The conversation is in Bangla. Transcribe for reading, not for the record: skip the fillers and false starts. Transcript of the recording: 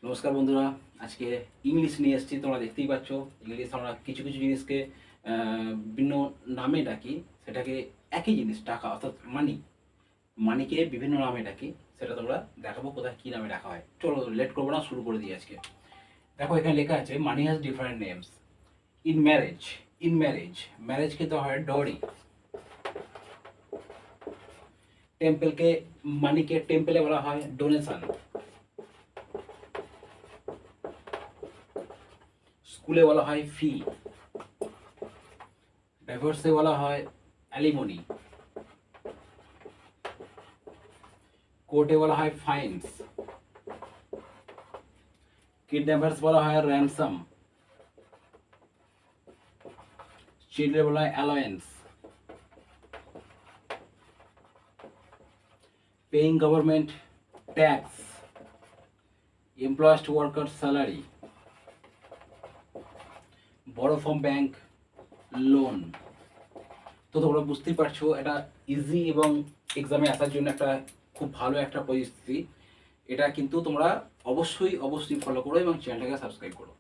নমস্কার বন্ধুরা, আজকে ইংলিশ নিয়ে এসেছি। তোমরা দেখতেই পাচ্ছ, ইংলিশ আমরা কিছু কিছু জিনিসকে বিভিন্ন নামে ডাকি। সেটাকে একই জিনিস টাকা অর্থাৎ মানিকে বিভিন্ন নামে ডাকি। সেটা তোমরা দেখাবো কোথায় কী নামে ডাকা হয়। চলো লেট করবো না, শুরু করে দিই আজকে। দেখো এখানে লেখা আছে মানি হ্যাজ ডিফারেন্ট নেমস। ম্যারেজকে তো হয় ডরি। মানিকে টেম্পলে বলা হয় ডোনেশন। স্কুলে বলা হয় ফি। ডাইভোর্সে বলা হয় অ্যালিমনি। কোর্টে বলা হয় ফাইন্স। কিডন্যাপার্স বলা হয় র্যানসাম। চিলড্রেন বলা হয় alliance. Paying government tax. Employed worker salary. বড় ফ্রম ব্যাংক লোন। তো তোমরা বুঝতেই পারছো এটা ইজি এবং এক্সামে আসার জন্য একটা খুব ভালো একটা পরিস্থিতি। এটা কিন্তু তোমরা অবশ্যই ফলো করো এবং চ্যানেলটাকে সাবস্ক্রাইব করো।